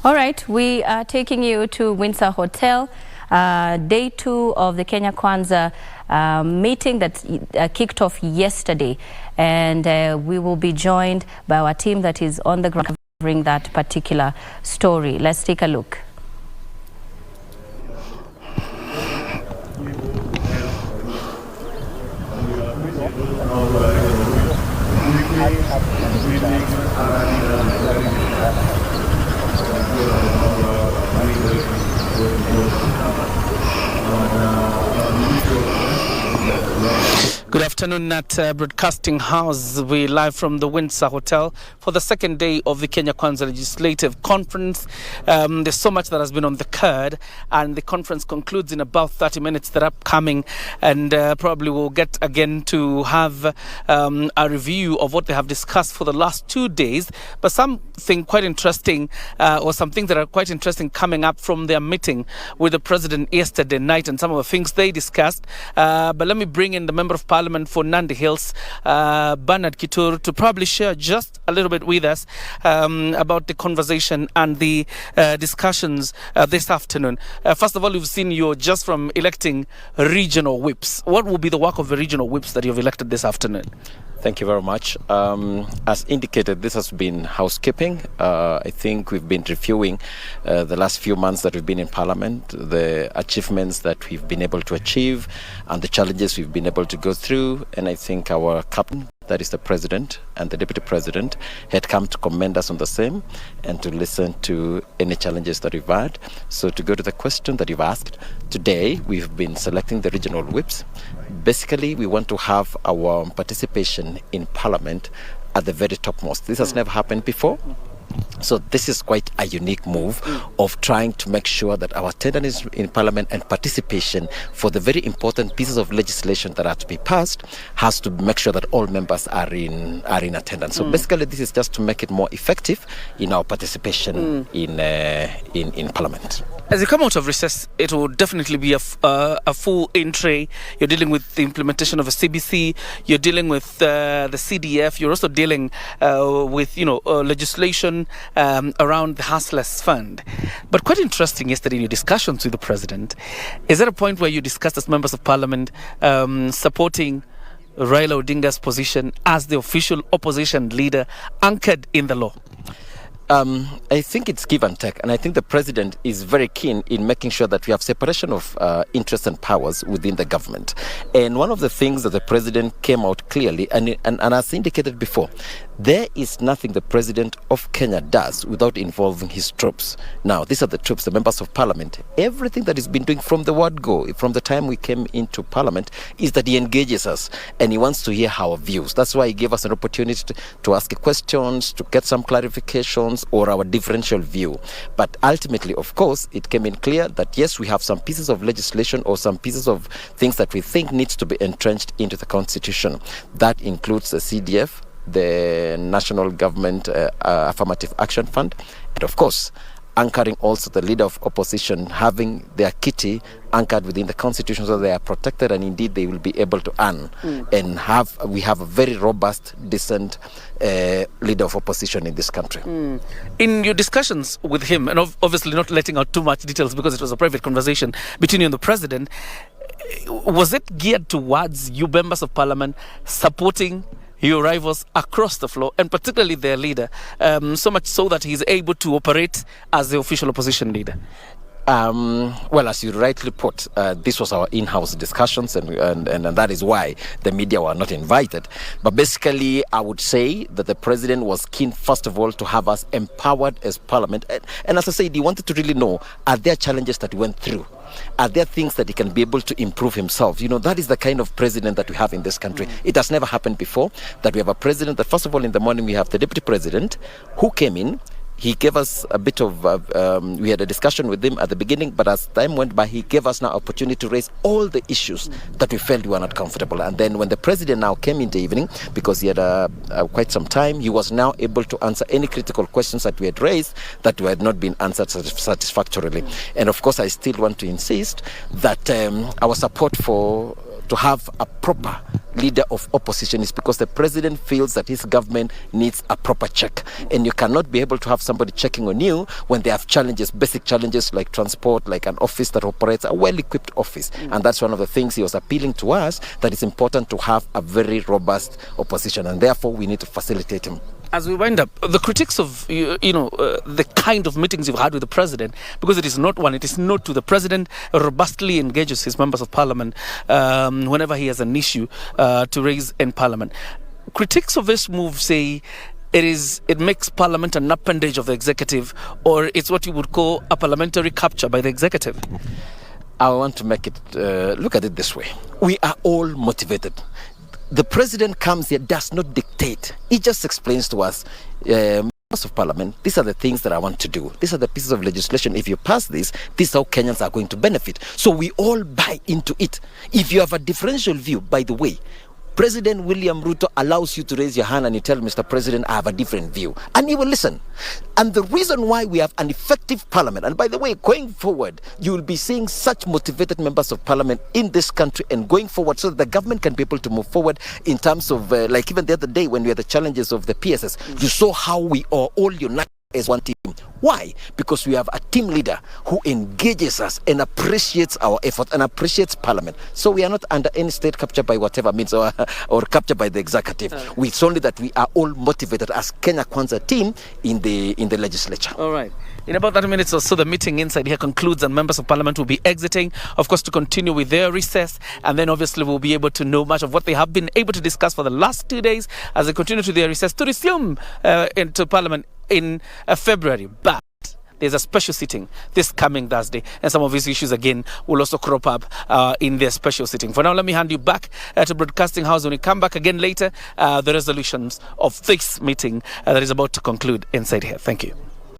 All right, we are taking you to Windsor Hotel, day 2 of the Kenya Kwanza meeting that kicked off yesterday. And we will be joined by our team that is on the ground covering that particular story. Let's take a look. Good afternoon at Broadcasting House. We're live from the Windsor Hotel for the second day of the Kenya Kwanza Legislative Conference. There's so much that has been on the card, and the conference concludes in about 30 minutes. They're upcoming, and probably we'll get again to have a review of what they have discussed for the last 2 days. But something quite interesting, or some things that are quite interesting coming up from their meeting with the president yesterday night, and some of the things they discussed. But let me bring in the Member of Parliament for Nandi Hills, Bernard Kitur, to probably share just a little bit with us about the conversation and the discussions this afternoon. First of all, we've seen you just from electing regional whips. What will be the work of the regional whips that you've elected this afternoon? Thank you very much. As indicated, this has been housekeeping. I think we've been reviewing the last few months that we've been in Parliament, the achievements that we've been able to achieve and the challenges we've been able to go through. And I think our captain, that is the President, and the Deputy President had come to commend us on the same and to listen to any challenges that we've had. So to go to the question that you've asked, today we've been selecting the regional whips. Basically, we want to have our participation in Parliament at the very topmost. This has never happened before. So this is quite a unique move of trying to make sure that our attendance in Parliament and participation for the very important pieces of legislation that are to be passed has to make sure that all members are in attendance. So basically, this is just to make it more effective in our participation in Parliament. As you come out of recess, it will definitely be a full in-tray. You're dealing with the implementation of a CBC. You're dealing with the CDF. You're also dealing with legislation around the Hustlers Fund. But quite interesting yesterday in your discussions with the President, is there a point where you discussed as members of Parliament supporting Raila Odinga's position as the official opposition leader anchored in the law? I think it's give and take, and I think the President is very keen in making sure that we have separation of interests and powers within the government. And one of the things that the President came out clearly, and as indicated before, there is nothing the President of Kenya does without involving his troops. Now, these are the troops, the members of Parliament. Everything that he's been doing from the word go, from the time we came into Parliament, is that he engages us and he wants to hear our views. That's why he gave us an opportunity to ask questions, to get some clarifications or our differential view. But ultimately, of course, it came in clear that yes, we have some pieces of legislation or some pieces of things that we think needs to be entrenched into the Constitution. That includes the CDF, the National Government Affirmative Action Fund, and of course, anchoring also the leader of opposition, having their kitty anchored within the Constitution so they are protected and indeed they will be able to earn and we have a very robust, decent leader of opposition in this country. In your discussions with him, and obviously not letting out too much details because it was a private conversation between you and the President, was it geared towards you members of Parliament supporting your rivals across the floor, and particularly their leader, so much so that he's able to operate as the official opposition leader? Well, as you rightly put, this was our in-house discussions, and that is why the media were not invited. But basically, I would say that the President was keen, first of all, to have us empowered as Parliament. And as I said, he wanted to really know, are there challenges that he went through? Are there things that he can be able to improve himself? That is the kind of president that we have in this country. It has never happened before that we have a president that, first of all, in the morning we have the Deputy President who came in. He gave us a bit of, we had a discussion with him at the beginning, but as time went by, he gave us now opportunity to raise all the issues that we felt we were not comfortable. And then when the President now came in the evening, because he had quite some time, he was now able to answer any critical questions that we had raised that had not been answered satisfactorily. And of course, I still want to insist that our support for to have a proper leader of opposition is because the president feels that his government needs a proper check. And you cannot be able to have somebody checking on you when they have challenges, basic challenges like transport, like an office that operates a well-equipped office. And that's one of the things he was appealing to us, that it's important to have a very robust opposition, and therefore we need to facilitate him. As we wind up, the critics of the kind of meetings you've had with the president, because it is not one, it is not two. The president robustly engages his members of parliament whenever he has an issue to raise in parliament. Critics of this move say it makes parliament an appendage of the executive, or it's what you would call a parliamentary capture by the executive. I want to make it look at it this way. We are all motivated. The president comes here, does not dictate. He just explains to us, members of parliament, these are the things that I want to do. These are the pieces of legislation. If you pass this is how Kenyans are going to benefit. So we all buy into it. If you have a differential view, by the way, President William Ruto allows you to raise your hand and you tell Mr. President, I have a different view. And he will listen. And the reason why we have an effective parliament, and by the way, going forward, you will be seeing such motivated members of parliament in this country and going forward so that the government can be able to move forward in terms of, like even the other day when we had the challenges of the PSS, you saw how we are all united as one team. Why? Because we have a team leader who engages us and appreciates our effort and appreciates parliament. So we are not under any state capture by whatever means or capture by the executive. It's only that we are all motivated as Kenya Kwanza team in the legislature. All right. In about 30 minutes or so, the meeting inside here concludes and members of parliament will be exiting, of course, to continue with their recess. And then obviously we'll be able to know much of what they have been able to discuss for the last 2 days as they continue to their recess to resume into parliament in February. But there's a special sitting this coming Thursday, and some of these issues again will also crop up in their special sitting. For now, let me hand you back to Broadcasting House. When we come back again later, the resolutions of this meeting that is about to conclude inside here. Thank you.